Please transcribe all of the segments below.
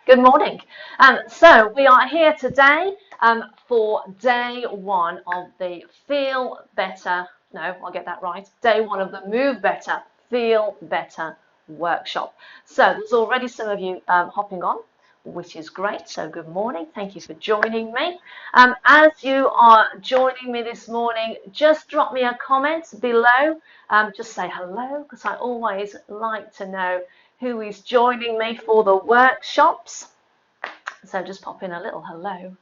Good morning. So we are here today for day one of the Feel Better, no, I'll get that right, day one of the Move Better, Feel Better workshop. So there's already some of you hopping on, which is great. So good morning. Thank you for joining me. As you are joining me this morning, just drop me a comment below. Just say hello, because I always like to know who is joining me for the workshops. So just pop in a little hello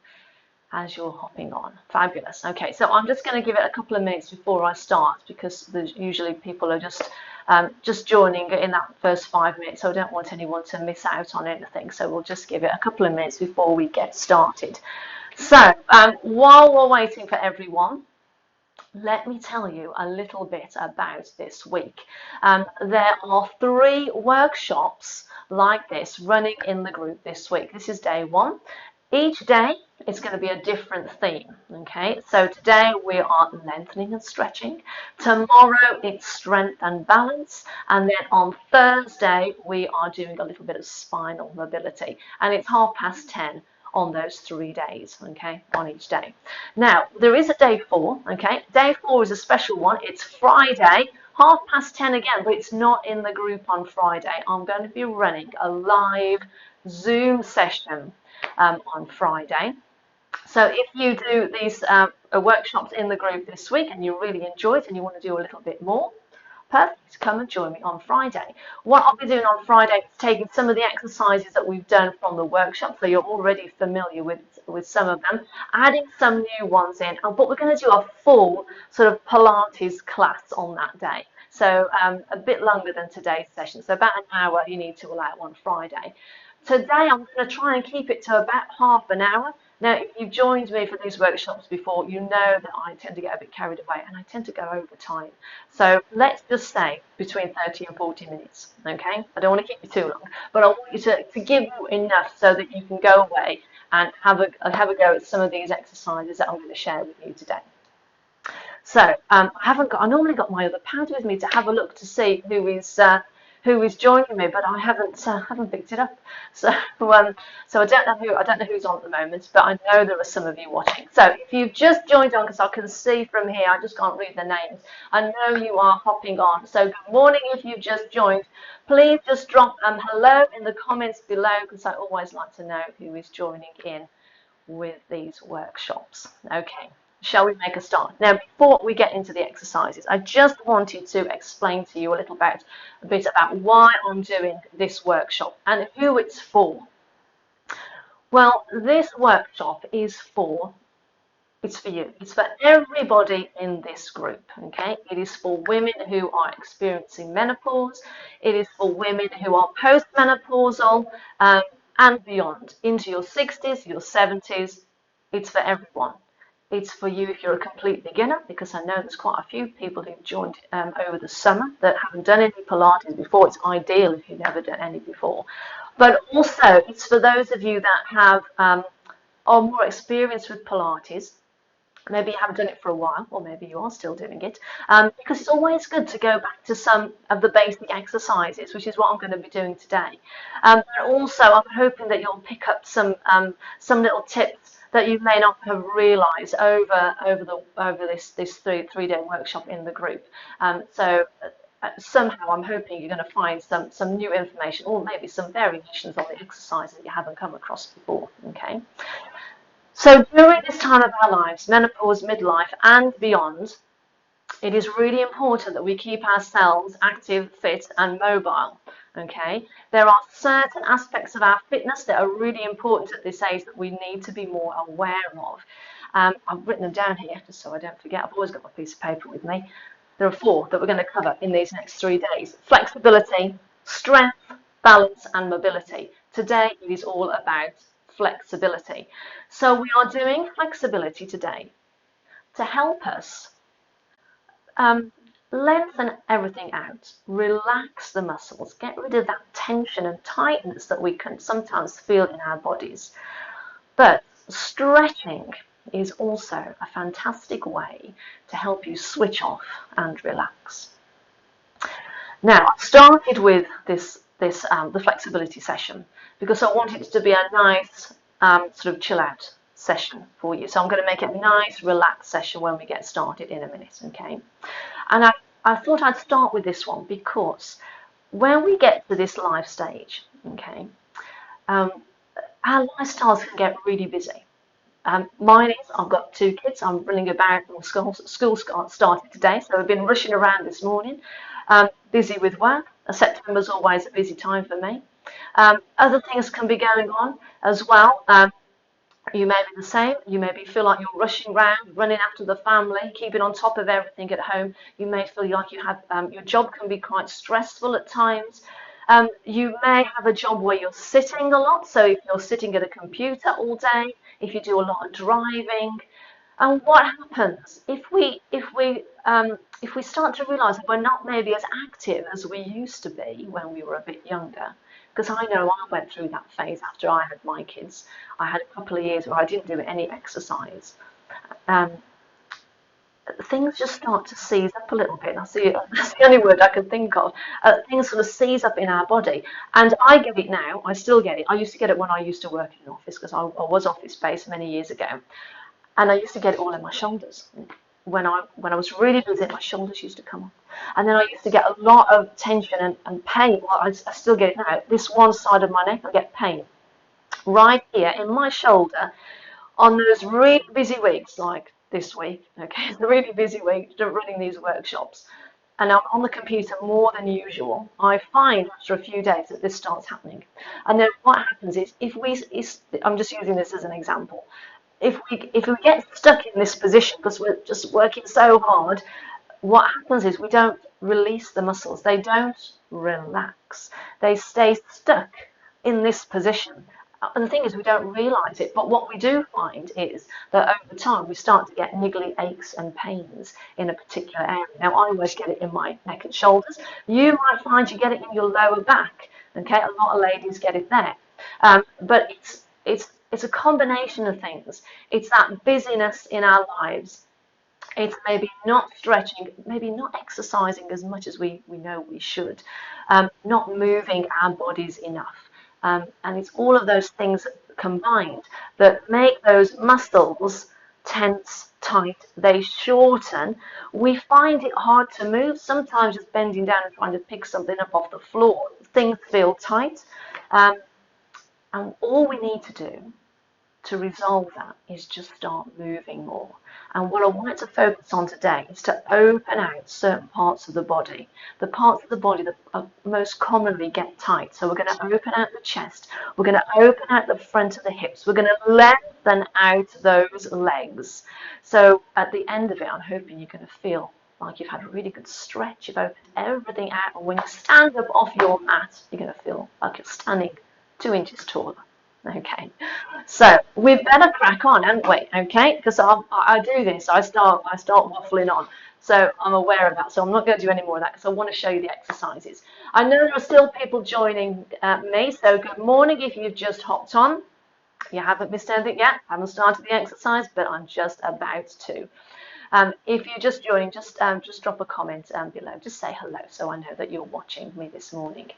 as you're hopping on. Fabulous. Okay, so I'm just going to give it a couple of minutes before I start, because usually people are just joining in that first 5 minutes, so I don't want anyone to miss out on anything. So we'll just give it a couple of minutes before we get started. So while we're waiting for everyone, let me tell you a little bit about this week. There are 3 workshops like this running in the group this week. This is day one. Each day it's going to be a different theme. Okay, so today we are lengthening and stretching. Tomorrow it's strength and balance, and then on Thursday we are doing a little bit of spinal mobility, and it's 10:30 on those 3 days, okay, on each day. Now, there is a day 4, okay. Day 4 is a special one. It's Friday, 10:30 again, but it's not in the group on Friday. I'm going to be running a live Zoom session on Friday. So if you do these workshops in the group this week and you really enjoy it and you want to do a little bit more, perfect, come and join me on Friday. What I'll be doing on Friday is taking some of the exercises that we've done from the workshop, so you're already familiar with some of them, adding some new ones in, but we're going to do a full sort of Pilates class on that day. So a bit longer than today's session, so about an hour you need to allow on Friday. Today I'm going to try and keep it to about half an hour. Now, if you've joined me for these workshops before, you know that I tend to get a bit carried away and I tend to go over time. So let's just say between 30 and 40 minutes, okay? I don't want to keep you too long, but I want you to give you enough so that you can go away and have a go at some of these exercises that I'm going to share with you today. So I normally got my other pad with me to have a look to see who is joining me, but I haven't picked it up. So so I don't know who's on at the moment, but I know there are some of you watching. So if you've just joined on, because I can see from here, I just can't read the names. I know you are hopping on. So good morning if you've just joined. Please just drop hello in the comments below, because I always like to know who is joining in with these workshops. Okay. Shall we make a start? Now, before we get into the exercises, I just wanted to explain to you a bit about why I'm doing this workshop and who it's for. Well, this workshop is for you. It's for everybody in this group, okay? It is for women who are experiencing menopause. It is for women who are postmenopausal and beyond, into your 60s, your 70s. It's for everyone. It's for you if you're a complete beginner, because I know there's quite a few people who've joined over the summer that haven't done any Pilates before. It's ideal if you've never done any before. But also, it's for those of you that have are more experienced with Pilates. Maybe you haven't done it for a while, or maybe you are still doing it, because it's always good to go back to some of the basic exercises, which is what I'm going to be doing today. And also, I'm hoping that you'll pick up some little tips that you may not have realised over this three-day workshop in the group. Somehow I'm hoping you're going to find some new information, or maybe some variations on the exercises that you haven't come across before. Okay. So during this time of our lives, menopause, midlife, and beyond, it is really important that we keep ourselves active, fit, and mobile. Okay, there are certain aspects of our fitness that are really important at this age that we need to be more aware of. I've written them down here just so I don't forget. I've always got my piece of paper with me. There are 4 that we're going to cover in these next 3 days: flexibility, strength, balance, and mobility. Today it is all about flexibility. So we are doing flexibility today to help us lengthen everything out, relax the muscles, get rid of that tension and tightness that we can sometimes feel in our bodies. But stretching is also a fantastic way to help you switch off and relax. Now, I started with this the flexibility session, because I want it to be a nice sort of chill out session for you. So I'm going to make it a nice relaxed session when we get started in a minute, okay? And I thought I'd start with this one because when we get to this life stage, okay, our lifestyles can get really busy. Mine is, I've got 2 kids, I'm running about, school started today, so I've been rushing around this morning, busy with work. September's always a busy time for me. Other things can be going on as well. You may be the same. You maybe feel like you're rushing around, running after the family, keeping on top of everything at home. You may feel like you have your job can be quite stressful at times. You may have a job where you're sitting a lot. So if you're sitting at a computer all day, if you do a lot of driving, and what happens if we start to realise that we're not maybe as active as we used to be when we were a bit younger? Because I know I went through that phase after I had my kids. I had a couple of years where I didn't do any exercise. Things just start to seize up a little bit. That's the only word I can think of. Things sort of seize up in our body. And I get it now. I still get it. I used to get it when I used to work in an office because I was office-based many years ago. And I used to get it all in my shoulders. When I was really busy, my shoulders used to come up. And then I used to get a lot of tension and pain. Well, I still get it now. This one side of my neck, I get pain. Right here in my shoulder on those really busy weeks, like this week, okay, the really busy week running these workshops. And I'm on the computer more than usual. I find after a few days that this starts happening. And then what happens is, I'm just using this as an example. If we get stuck in this position because we're just working so hard, what happens is we don't release the muscles. They don't relax. They stay stuck in this position. And the thing is, we don't realise it. But what we do find is that over time, we start to get niggly aches and pains in a particular area. Now, I always get it in my neck and shoulders. You might find you get it in your lower back. Okay, a lot of ladies get it there. But it's a combination of things. It's that busyness in our lives. It's maybe not stretching, maybe not exercising as much as we know we should, not moving our bodies enough. And it's all of those things combined that make those muscles tense, tight, they shorten. We find it hard to move, sometimes just bending down and trying to pick something up off the floor. Things feel tight. And all we need to do to resolve that is just start moving more. And what I wanted to focus on today is to open out certain parts of the body, the parts of the body that most commonly get tight. So we're going to open out the chest, we're going to open out the front of the hips, we're going to lengthen out those legs. So at the end of it, I'm hoping you're going to feel like you've had a really good stretch, you've opened everything out, and when you stand up off your mat, you're going to feel like you're standing 2 inches taller. Okay, so we better crack on, haven't we? Okay, because I do this. I start waffling on. So I'm aware of that. So I'm not going to do any more of that because I want to show you the exercises. I know there are still people joining me. So good morning if you've just hopped on. You haven't missed anything yet. I haven't started the exercise, but I'm just about to. If you're just joining, just drop a comment below. Just say hello so I know that you're watching me this morning.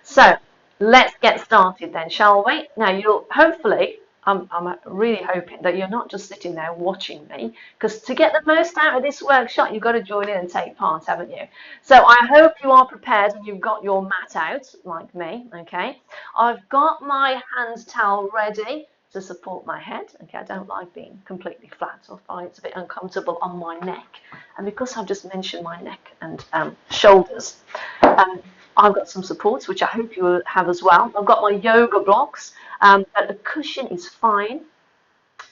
So let's get started then, shall we? Now, you'll hopefully, I'm really hoping that you're not just sitting there watching me, because to get the most out of this workshop, you've got to join in and take part, haven't you? So I hope you are prepared and you've got your mat out, like me, okay? I've got my hand towel ready to support my head. Okay, I don't like being completely flat. I find it's a bit uncomfortable on my neck. And because I've just mentioned my neck and shoulders, I've got some supports, which I hope you will have as well. I've got my yoga blocks, but a cushion is fine.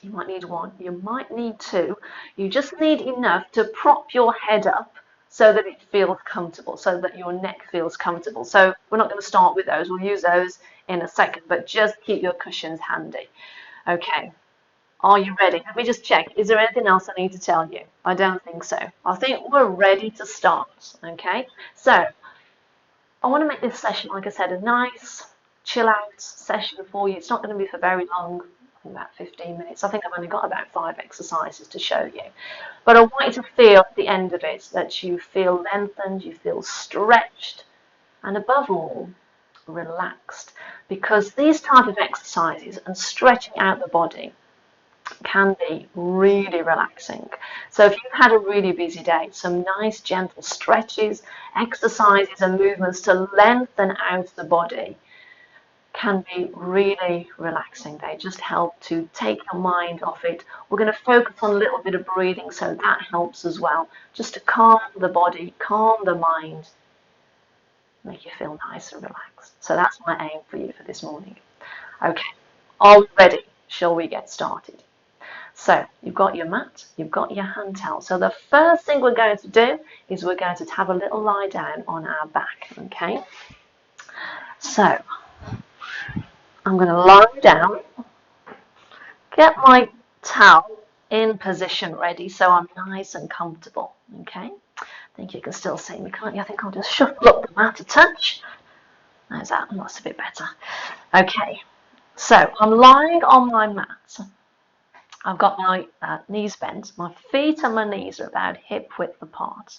You might need one, you might need two. You just need enough to prop your head up so that it feels comfortable, so that your neck feels comfortable. So we're not going to start with those. We'll use those in a second, but just keep your cushions handy. Okay, are you ready? Let me just check. Is there anything else I need to tell you? I don't think so. I think we're ready to start, okay? So I want to make this session, like I said, a nice chill out session for you. It's not going to be for very long, about 15 minutes. I think I've only got about 5 exercises to show you. But I want you to feel at the end of it that you feel lengthened, you feel stretched, and above all, relaxed, because these type of exercises and stretching out the body can be really relaxing. So if you've had a really busy day, some nice gentle stretches, exercises and movements to lengthen out the body can be really relaxing. They just help to take your mind off it. We're going to focus on a little bit of breathing, so that helps as well, just to calm the body, calm the mind, make you feel nice and relaxed. So that's my aim for you for this morning. Okay, are we ready? Shall we get started? So you've got your mat, you've got your hand towel. So the first thing we're going to do is we're going to have a little lie down on our back, okay? So I'm going to lie down, get my towel in position ready so I'm nice and comfortable, okay? I think you can still see me, can't you? I think I'll just shuffle up the mat a touch. How's that? That's a bit better. Okay, so I'm lying on my mat. I've got my knees bent. My feet and my knees are about hip width apart.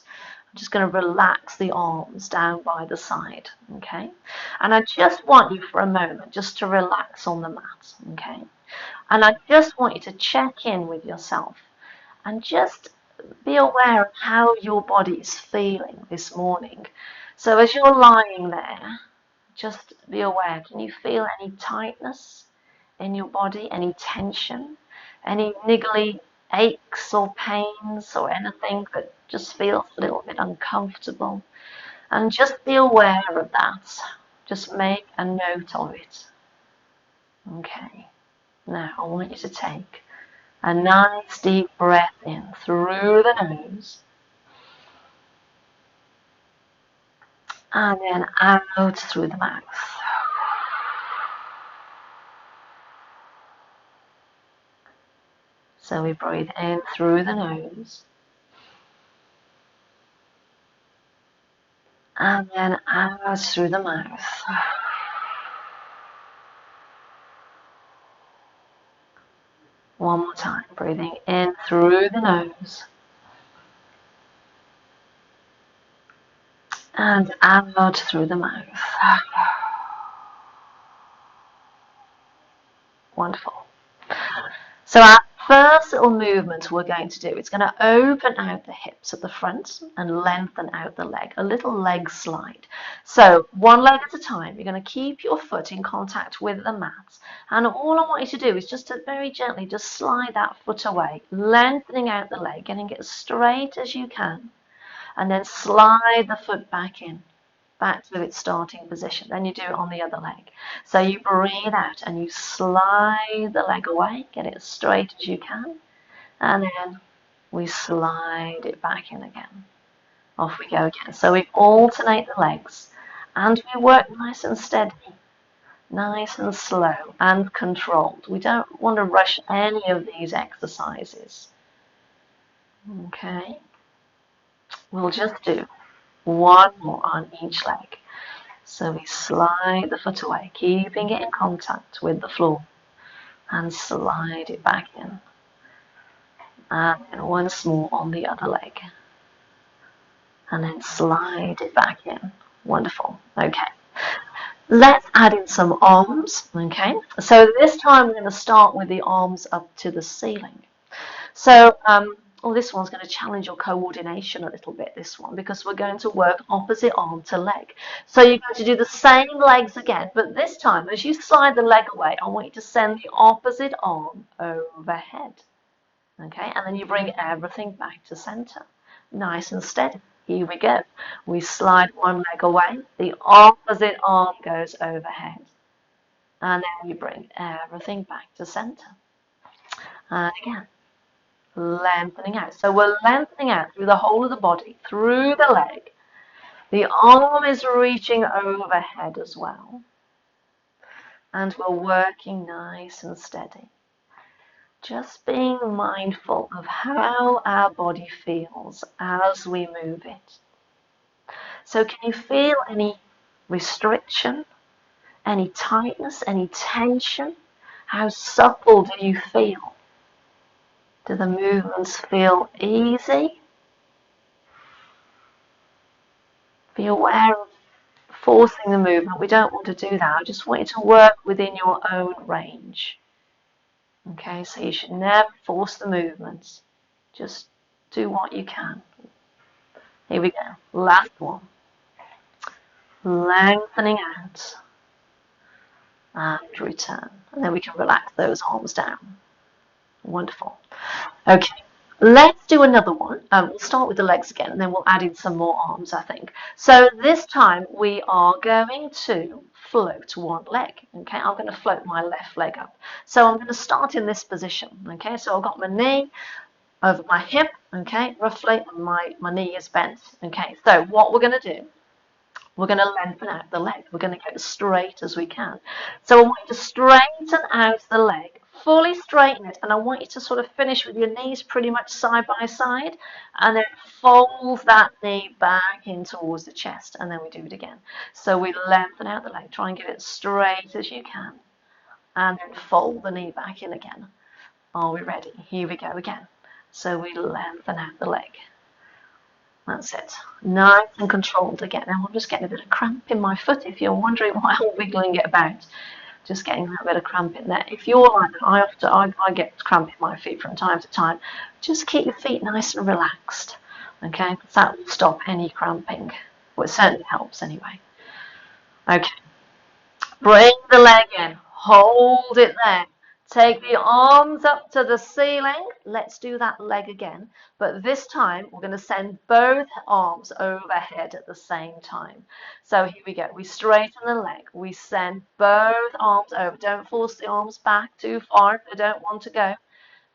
I'm just going to relax the arms down by the side, okay? And I just want you for a moment just to relax on the mat, okay? And I just want you to check in with yourself and just be aware of how your body is feeling this morning. So as you're lying there, just be aware, can you feel any tightness in your body, any tension? Any niggly aches or pains or anything that just feels a little bit uncomfortable? And just be aware of that. Just make a note of it. Okay. Now I want you to take a nice deep breath in through the nose. And then out through the mouth. So we breathe in through the nose. And then out through the mouth. One more time, breathing in through the nose. And out through the mouth. Wonderful. So our first little movement we're going to do, it's going to open out the hips at the front and lengthen out the leg, a little leg slide. So one leg at a time, you're going to keep your foot in contact with the mat. And all I want you to do is just to very gently just slide that foot away, lengthening out the leg, getting it as straight as you can. And then slide the foot back in, back to its starting position. Then you do it on the other leg. So you breathe out and you slide the leg away, get it as straight as you can, and then we slide it back in again. Off we go again. So we alternate the legs and we work nice and steady, nice and slow and controlled. We don't want to rush any of these exercises. Okay, we'll just do one more on each leg. So we slide the foot away, keeping it in contact with the floor, and slide it back in. And then once more on the other leg. And then slide it back in. Wonderful. Okay. Let's add in some arms. Okay. So this time we're going to start with the arms up to the ceiling. So, this one's going to challenge your coordination a little bit, this one, because we're going to work opposite arm to leg. So you're going to do the same legs again, but this time, as you slide the leg away, I want you to send the opposite arm overhead. Okay, and then you bring everything back to center. Nice and steady. Here we go. We slide one leg away, the opposite arm goes overhead. And then you bring everything back to center. And again. Lengthening out. So we're lengthening out through the whole of the body, through the leg. The arm is reaching overhead as well. And we're working nice and steady. Just being mindful of how our body feels as we move it. So can you feel any restriction, any tightness, any tension? How supple do you feel? Do the movements feel easy? Be aware of forcing the movement. We don't want to do that. I just want you to work within your own range. Okay, so you should never force the movements. Just do what you can. Here we go. Last one. Lengthening out and return. And then we can relax those arms down. Wonderful. Okay, let's do another one. We'll start with the legs again, and then we'll add in some more arms, I think. So this time we are going to float one leg. Okay, I'm going to float my left leg up. So I'm going to start in this position. Okay, so I've got my knee over my hip. Okay, roughly, and my knee is bent. Okay, so what we're going to do, we're going to lengthen out the leg. We're going to get as straight as we can. So I want you to straighten out the leg, fully straighten it, and I want you to sort of finish with your knees pretty much side by side, and then fold that knee back in towards the chest, and then we do it again. So we lengthen out the leg, try and get it as straight as you can, and then fold the knee back in again. Are we ready? Here we go again. So we lengthen out the leg. That's it. Nice and controlled again. Now I'm just getting a bit of cramp in my foot. If you're wondering why I'm wiggling it about, just getting a little bit of cramp in there. If you're like that, I get cramp in my feet from time to time. Just keep your feet nice and relaxed. Okay, that will stop any cramping. Well, it certainly helps anyway. Okay, bring the leg in. Hold it there. Take the arms up to the ceiling. Let's do that leg again. But this time, we're going to send both arms overhead at the same time. So here we go. We straighten the leg. We send both arms over. Don't force the arms back too far if they don't want to go.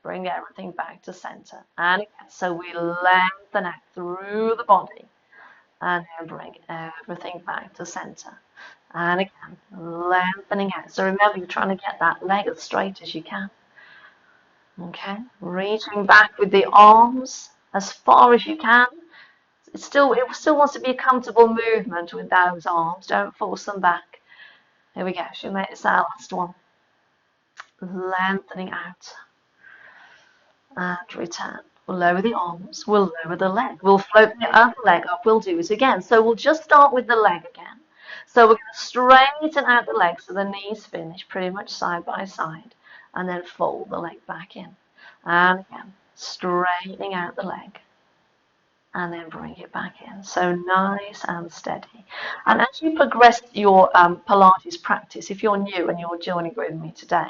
Bring everything back to center. And again, so we lengthen out through the body. And then bring everything back to center. And again, lengthening out. So remember, you're trying to get that leg as straight as you can. Okay, reaching back with the arms as far as you can. It still wants to be a comfortable movement with those arms. Don't force them back. Here we go. Should we make this our last one? Lengthening out. And return. We'll lower the arms. We'll lower the leg. We'll float the other leg up. We'll do it again. So we'll just start with the leg again. So we're going to straighten out the leg so the knees finish pretty much side by side, and then fold the leg back in. And again, straightening out the leg, and then bring it back in. So nice and steady. And as you progress your Pilates practice, if you're new and you're joining with me today,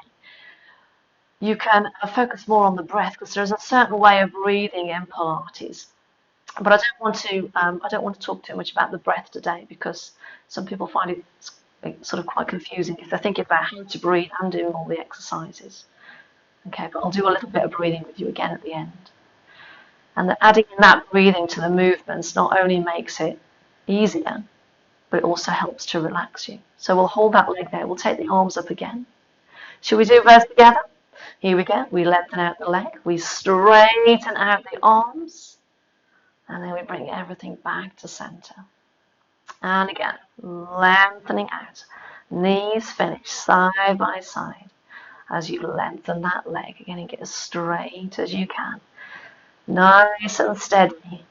you can focus more on the breath, because there's a certain way of breathing in Pilates. But I don't want to talk too much about the breath today, because some people find it sort of quite confusing if they're thinking about how to breathe and doing all the exercises. Okay, but I'll do a little bit of breathing with you again at the end. And adding in that breathing to the movements not only makes it easier, but it also helps to relax you. So we'll hold that leg there. We'll take the arms up again. Should we do both together? Here we go. We lengthen out the leg. We straighten out the arms. And then we bring everything back to center. And again, lengthening out. Knees finish side by side as you lengthen that leg. Again, and get as straight as you can. Nice and steady.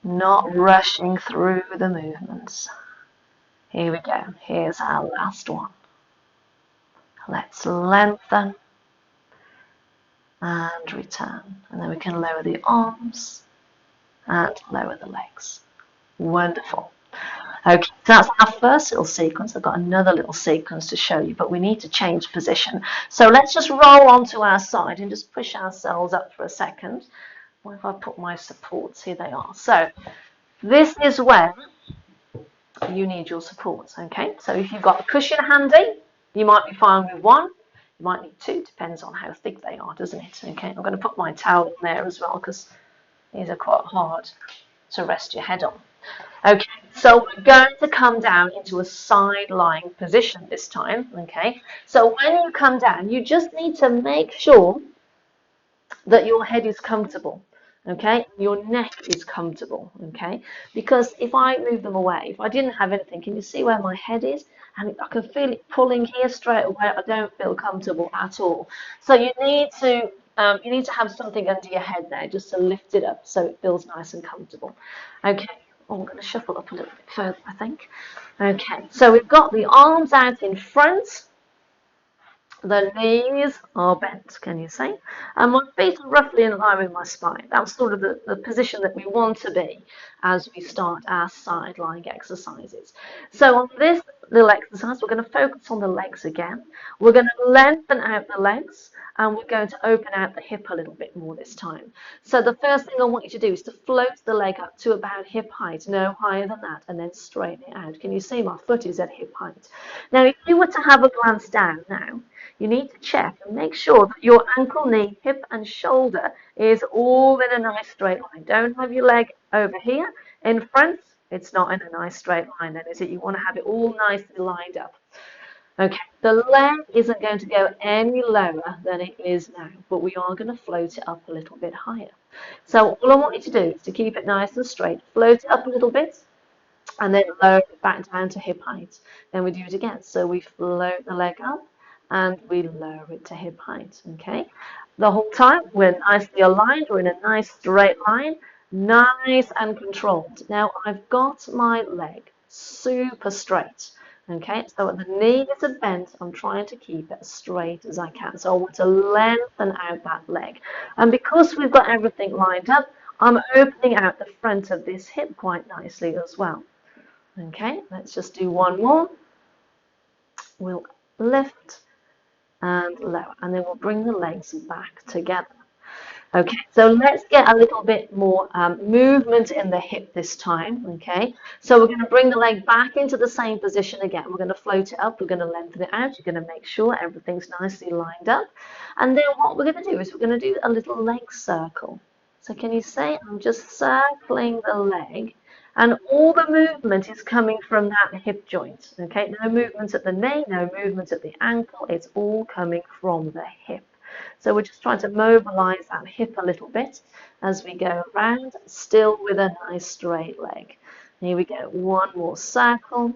Not rushing through the movements. Here we go. Here's our last one. Let's lengthen and return. And then we can lower the arms and lower the legs. Wonderful. Okay, so that's our first little sequence. I've got another little sequence to show you, but we need to change position. So let's just roll onto our side and just push ourselves up for a second. What if I put my supports? Here they are. So this is where you need your supports, okay? So if you've got a cushion handy, you might be fine with one. You might need two, depends on how thick they are, doesn't it? Okay, I'm going to put my towel in there as well, because these are quite hard to rest your head on. Okay, so we're going to come down into a side lying position this time, okay? So when you come down, you just need to make sure that your head is comfortable, okay? Your neck is comfortable, okay? Because if I move them away, if I didn't have anything, can you see where my head is? And I can feel it pulling here straight away. I don't feel comfortable at all. So you need to have something under your head there just to lift it up so it feels nice and comfortable. Okay, Oh, I'm going to shuffle up a little bit further, I think. Okay, so we've got the arms out in front. The knees are bent, can you see? And my feet are roughly in line with my spine. That's sort of the position that we want to be as we start our side lying exercises. So on this little exercise, we're going to focus on the legs again. We're going to lengthen out the legs and we're going to open out the hip a little bit more this time. So the first thing I want you to do is to float the leg up to about hip height, no higher than that, and then straighten it out. Can you see my foot is at hip height? Now, if you were to have a glance down now, you need to check and make sure that your ankle, knee, hip and shoulder is all in a nice straight line. Don't have your leg over here in front. It's not in a nice straight line then, is it? You want to have it all nicely lined up. Okay, the leg isn't going to go any lower than it is now, but we are going to float it up a little bit higher. So all I want you to do is to keep it nice and straight. Float it up a little bit and then lower it back down to hip height. Then we do it again. So we float the leg up and we lower it to hip height, okay? The whole time we're nicely aligned, we're in a nice straight line, nice and controlled. Now I've got my leg super straight, okay? So the knees are bent, I'm trying to keep it as straight as I can. So I want to lengthen out that leg. And because we've got everything lined up, I'm opening out the front of this hip quite nicely as well. Okay, let's just do one more. We'll lift and lower, and then we'll bring the legs back together. Okay, so let's get a little bit more movement in the hip this time, okay? So we're going to bring the leg back into the same position again. We're going to float it up, we're going to lengthen it out, you're going to make sure everything's nicely lined up. And then what we're going to do is we're going to do a little leg circle. So can you see, I'm just circling the leg, and all the movement is coming from that hip joint, okay? No movement at the knee, no movement at the ankle, it's all coming from the hip. So we're just trying to mobilize that hip a little bit as we go around, still with a nice straight leg. Here we go, one more circle,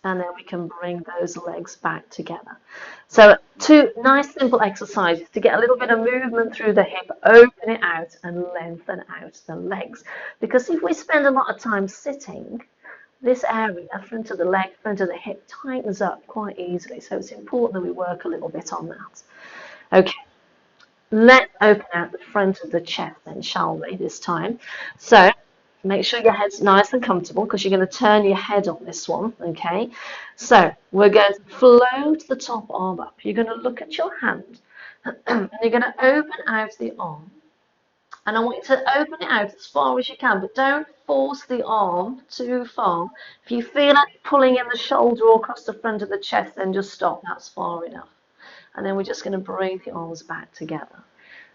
and then we can bring those legs back together. So two nice simple exercises to get a little bit of movement through the hip, open it out and lengthen out the legs. Because if we spend a lot of time sitting, this area, front of the leg, front of the hip, tightens up quite easily. So it's important that we work a little bit on that. Okay, let's open out the front of the chest then, shall we, this time. So make sure your head's nice and comfortable because you're going to turn your head on this one, okay? So we're going to float the top arm up. You're going to look at your hand and you're going to open out the arm. And I want you to open it out as far as you can, but don't force the arm too far. If you feel like pulling in the shoulder or across the front of the chest, then just stop. That's far enough. And then we're just going to bring the arms back together.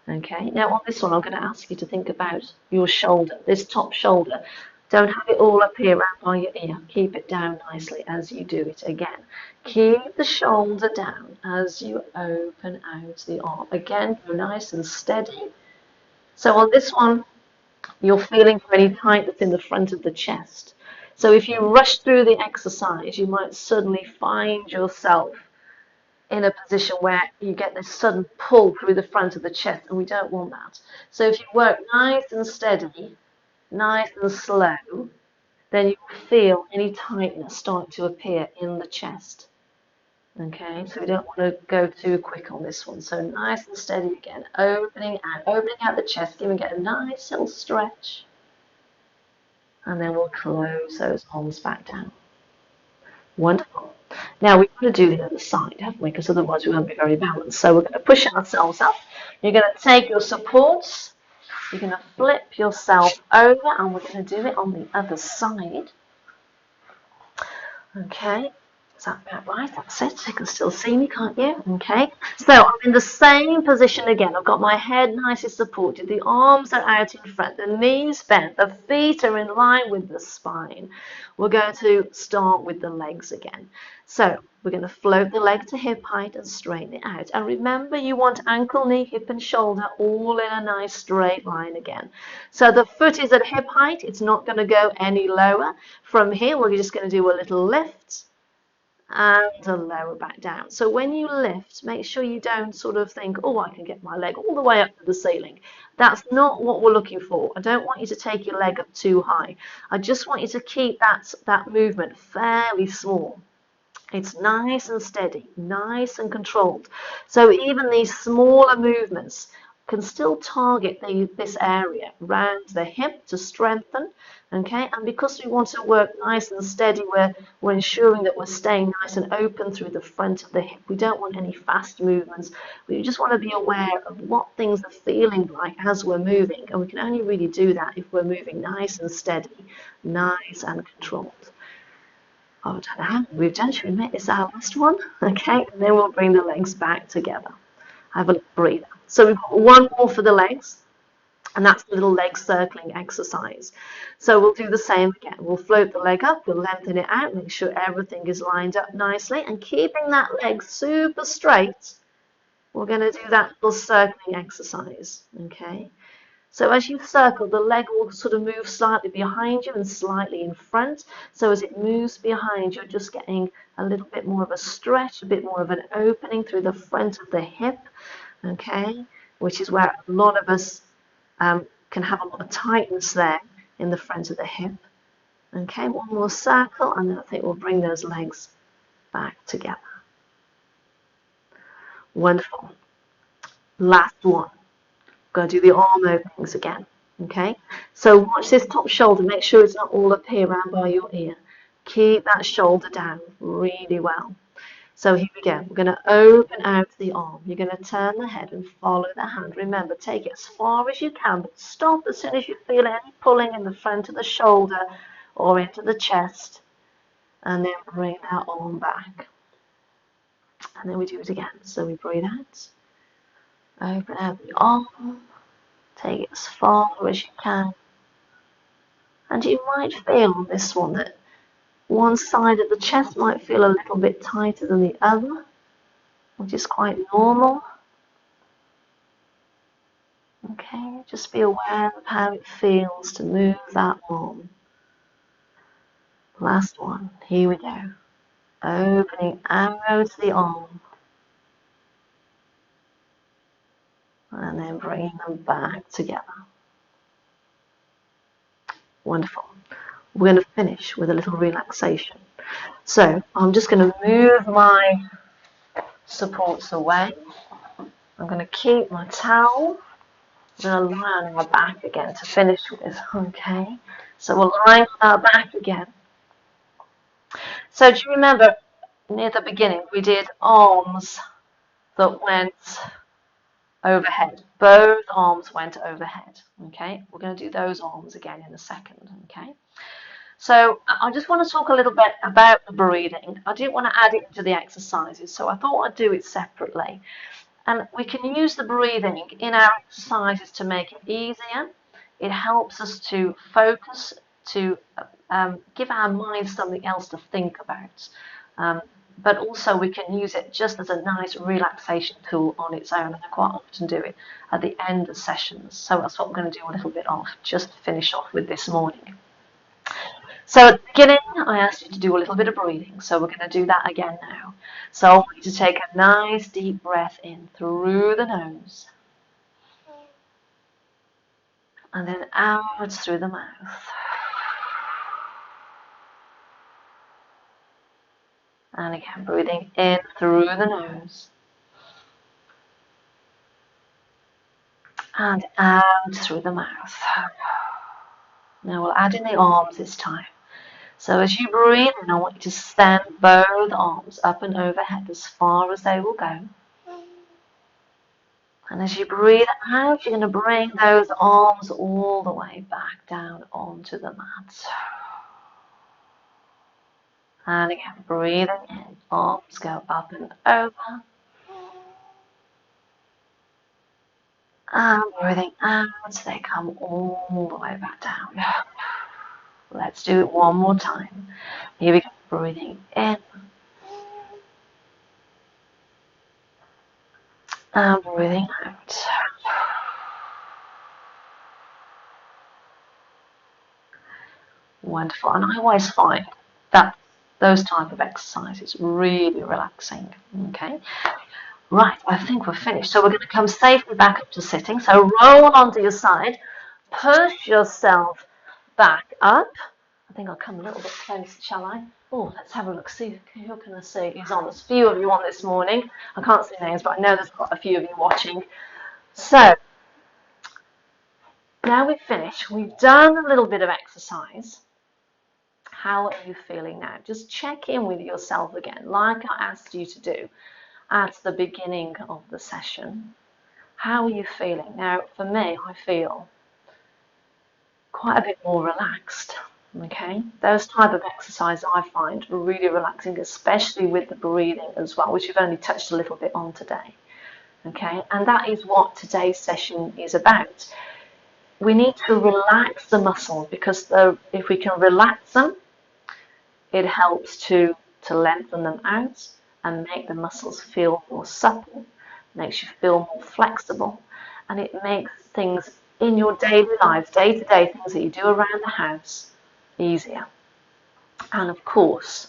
Okay, now on this one, I'm going to ask you to think about your shoulder, this top shoulder. Don't have it all up here around by your ear. Keep it down nicely as you do it again. Keep the shoulder down as you open out the arm. Again, go nice and steady. So on this one, you're feeling for any tightness in the front of the chest. So if you rush through the exercise, you might suddenly find yourself in a position where you get this sudden pull through the front of the chest, and we don't want that. So if you work nice and steady, nice and slow, then you will feel any tightness start to appear in the chest. Okay, so we don't want to go too quick on this one. So nice and steady again, opening out the chest, giving it a nice little stretch. And then we'll close those arms back down. Wonderful. Now we've got to do the other side, haven't we? Because otherwise we won't be very balanced. So we're going to push ourselves up. You're going to take your supports. You're going to flip yourself over, and we're going to do it on the other side. Okay. Is that about right? That's it. You can still see me, can't you? Okay. So I'm in the same position again. I've got my head nicely supported. The arms are out in front. The knees bent. The feet are in line with the spine. We're going to start with the legs again. So we're going to float the leg to hip height and straighten it out. And remember, you want ankle, knee, hip and shoulder all in a nice straight line again. So the foot is at hip height. It's not going to go any lower. From here, we're just going to do a little lift and a lower back down. So when you lift, make sure you don't sort of think, oh, I can get my leg all the way up to the ceiling. That's not what we're looking for. I don't want you to take your leg up too high. I just want you to keep that movement fairly small. It's nice and steady, nice and controlled. So even these smaller movements can still target this area around the hip to strengthen, okay? And because we want to work nice and steady, we're ensuring that we're staying nice and open through the front of the hip. We don't want any fast movements. We just want to be aware of what things are feeling like as we're moving. And we can only really do that if we're moving nice and steady, nice and controlled. Oh, I don't know how we've done. Should we make this our last one? Okay, and then we'll bring the legs back together. Have a little breather. So we've got one more for the legs, and that's the little leg circling exercise. So we'll do the same again. We'll float the leg up, we'll lengthen it out, make sure everything is lined up nicely, and keeping that leg super straight, we're going to do that little circling exercise, okay? So as you circle, the leg will sort of move slightly behind you and slightly in front. So as it moves behind, you're just getting a little bit more of a stretch, a bit more of an opening through the front of the hip, okay, which is where a lot of us can have a lot of tightness there in the front of the hip. Okay, one more circle, and then I think we'll bring those legs back together. Wonderful. Last one. Going to do the arm openings again, okay? So watch this top shoulder, make sure it's not all up here around by your ear. Keep that shoulder down really well. So here we go, we're going to open out the arm. You're going to turn the head and follow the hand. Remember, take it as far as you can, but stop as soon as you feel any pulling in the front of the shoulder or into the chest. And then bring that arm back. And then we do it again. So we breathe out. Open out the arm, take it as far as you can. And you might feel on this one that one side of the chest might feel a little bit tighter than the other, which is quite normal. Okay, just be aware of how it feels to move that arm. Last one, here we go. Opening arrow to the arm. And then bringing them back together. Wonderful. We're going to finish with a little relaxation. So I'm just going to move my supports away. I'm going to keep my towel. I'm going to lie on our back again to finish with. Okay. So we're lying on our back again. So do you remember near the beginning we did arms that went overhead. Both arms went overhead. Okay. We're going to do those arms again in a second. Okay. So I just want to talk a little bit about the breathing. I didn't want to add it into the exercises, so I thought I'd do it separately. And we can use the breathing in our exercises to make it easier. It helps us to focus, to give our mind something else to think about. But also we can use it just as a nice relaxation tool on its own. And I quite often do it at the end of sessions. So that's what I'm going to do a little bit of, just to finish off with this morning. So at the beginning, I asked you to do a little bit of breathing. So we're going to do that again now. So I want you to take a nice deep breath in through the nose. And then out through the mouth. And again, breathing in through the nose. And out through the mouth. Now we'll add in the arms this time. So as you breathe in, I want you to stand both arms up and overhead as far as they will go. And as you breathe out, you're going to bring those arms all the way back down onto the mat. And again, breathing in, arms go up and over. And breathing out, they come all the way back down. Let's do it one more time. Here we go, breathing in. And breathing out. Wonderful. And I always find that Those type of exercises, really relaxing. Okay. Right, I think we're finished. So we're going to come safely back up to sitting. So roll onto your side, push yourself back up. I think I'll come a little bit closer, shall I? Oh, let's have a look. See who can I see is on. There's a few of you on this morning. I can't see names, but I know there's quite a few of you watching. So now we've finished. We've done a little bit of exercise. How are you feeling now? Just check in with yourself again, like I asked you to do at the beginning of the session. How are you feeling? Now, for me, I feel quite a bit more relaxed. Okay, those type of exercises I find really relaxing, especially with the breathing as well, which we've only touched a little bit on today. Okay, and that is what today's session is about. We need to relax the muscles because if we can relax them, it helps to lengthen them out and make the muscles feel more supple, makes you feel more flexible, and it makes things in your daily lives, day-to-day things that you do around the house, easier. And of course,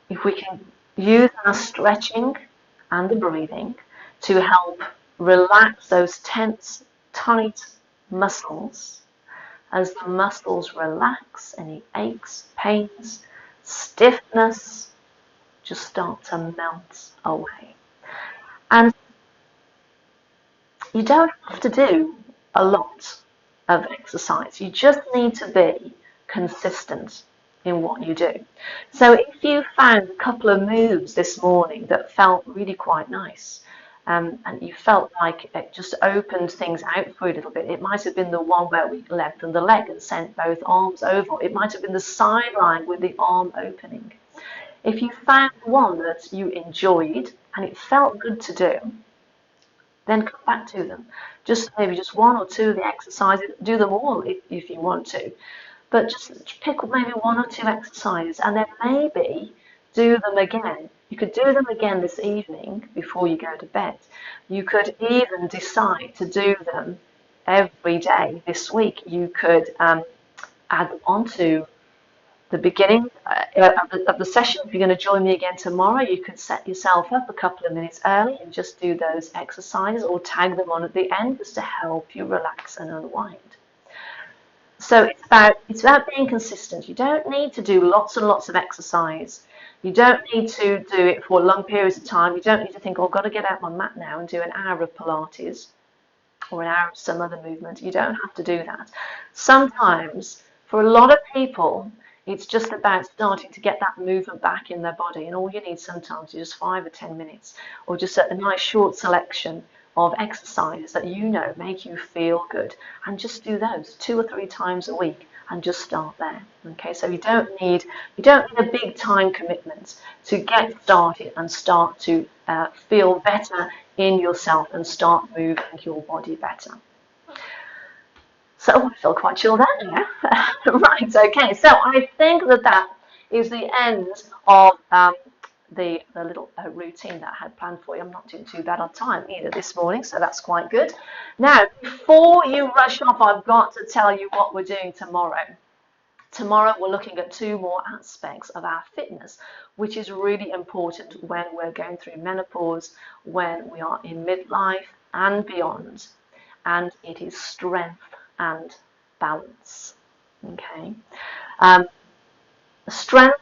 if we can use our stretching and the breathing to help relax those tense, tight muscles, as the muscles relax, any aches, pains, stiffness just start to melt away. And you don't have to do a lot of exercise. You just need to be consistent in what you do. So if you found a couple of moves this morning that felt really quite nice, and you felt like it just opened things out for you a little bit, it might have been the one where we lengthened the leg and sent both arms over. It might have been the sideline with the arm opening. If you found one that you enjoyed and it felt good to do, then come back to them. Maybe just one or two of the exercises. Do them all if you want to. But just pick up maybe one or two exercises and then maybe do them again. You could do them again this evening before you go to bed. You could even decide to do them every day this week. You could add them onto the beginning of the session. If you're going to join me again tomorrow, you could set yourself up a couple of minutes early and just do those exercises or tag them on at the end just to help you relax and unwind. So it's about being consistent. You don't need to do lots and lots of exercise. You don't need to do it for long periods of time. You don't need to think, oh, I've got to get out my mat now and do an hour of Pilates or an hour of some other movement. You don't have to do that. Sometimes, for a lot of people, it's just about starting to get that movement back in their body, and all you need sometimes is just 5 or 10 minutes, or just a nice short selection of exercises that you know make you feel good, and just do those 2 or 3 times a week, and just start there. Okay, so you don't need a big time commitment to get started and start to feel better in yourself and start moving your body better. So I feel quite chilled out now. Right, okay, so I think that is the end of the little routine that I had planned for you. I'm not doing too bad on time either this morning, so that's quite good. Now, before you rush off, I've got to tell you what we're doing tomorrow. Tomorrow we're looking at 2 more aspects of our fitness, which is really important when we're going through menopause, when we are in midlife and beyond, and it is strength and balance. Okay, strength.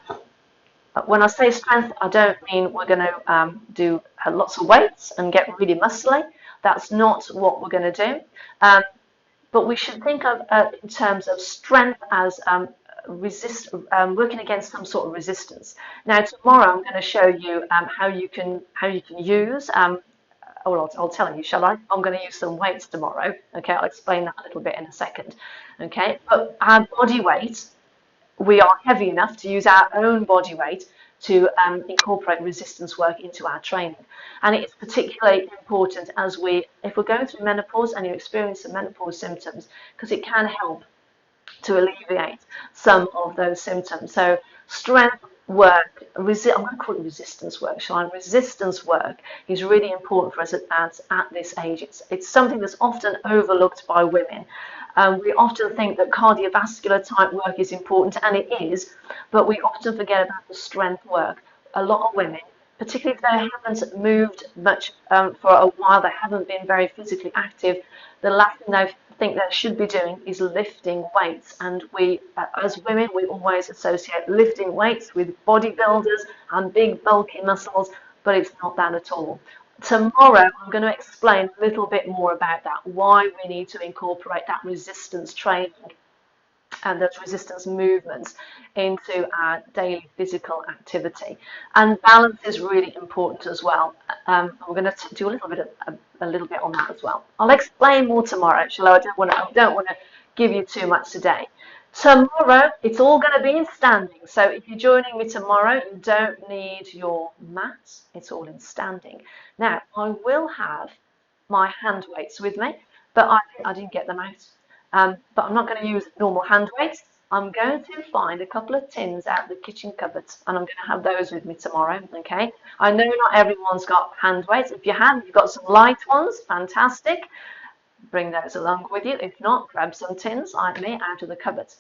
When I say strength, I don't mean we're going to do lots of weights and get really muscly. That's not what we're going to do. But we should think of in terms of strength as working against some sort of resistance. Now tomorrow I'm going to show you how you can use. I'll tell you, shall I? I'm going to use some weights tomorrow. Okay, I'll explain that a little bit in a second. Okay, but our body weight, we are heavy enough to use our own body weight to incorporate resistance work into our training. And it's particularly important if we're going through menopause and you experience some menopause symptoms, because it can help to alleviate some of those symptoms. So strength work, I'm going to call it resistance work, shall I? Resistance work is really important for us at this age. It's something that's often overlooked by women. We often think that cardiovascular type work is important, and it is, but we often forget about the strength work. A lot of women, particularly if they haven't moved much for a while, they haven't been very physically active, the last thing they think they should be doing is lifting weights. And we, as women, we always associate lifting weights with bodybuilders and big bulky muscles, but it's not that at all. Tomorrow, I'm going to explain a little bit more about that, why we need to incorporate that resistance training and those resistance movements into our daily physical activity. And balance is really important as well. We're going to do a little bit on that as well. I'll explain more tomorrow, shall I? I don't want to give you too much today. Tomorrow, it's all going to be in standing. So if you're joining me tomorrow, you don't need your mats. It's all in standing. Now, I will have my hand weights with me, but I didn't get them out. But I'm not going to use normal hand weights. I'm going to find a couple of tins out of the kitchen cupboards, and I'm going to have those with me tomorrow, okay? I know not everyone's got hand weights. If you have, you've got some light ones, fantastic. Bring those along with you. If not, grab some tins like me out of the cupboards.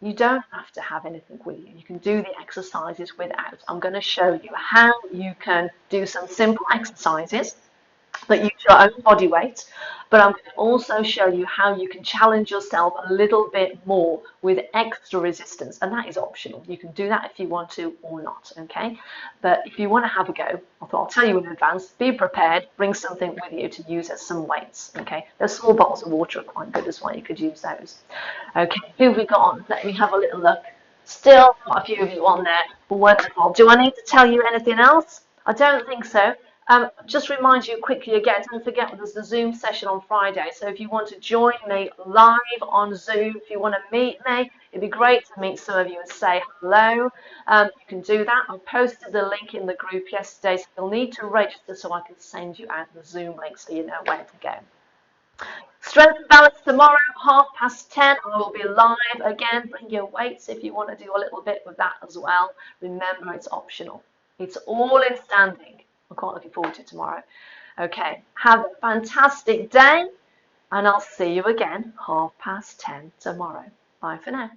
You don't have to have anything with you. You can do the exercises without. I'm going to show you how you can do some simple exercises that use your own body weight, but I'm going to also show you how you can challenge yourself a little bit more with extra resistance, and that is optional. You can do that if you want to or not, okay? But if you want to have a go, I thought I'll tell you in advance, be prepared, bring something with you to use as some weights, okay? Those small bottles of water are quite good as well, you could use those. Okay, who have we got on? Let me have a little look. Still quite a few of you on there. Wonderful. Do I need to tell you anything else? I don't think so. Just remind you quickly again, don't forget there's the Zoom session on Friday. So if you want to join me live on Zoom, if you want to meet me, it'd be great to meet some of you and say hello. You can do that. I posted the link in the group yesterday, so you'll need to register so I can send you out the Zoom link so you know where to go. Strength and balance tomorrow, 10:30. I will be live again. Bring your weights if you want to do a little bit with that as well. Remember, it's optional. It's all in standing. I'm quite looking forward to tomorrow. Okay, have a fantastic day, and I'll see you again 10:30 tomorrow. Bye for now.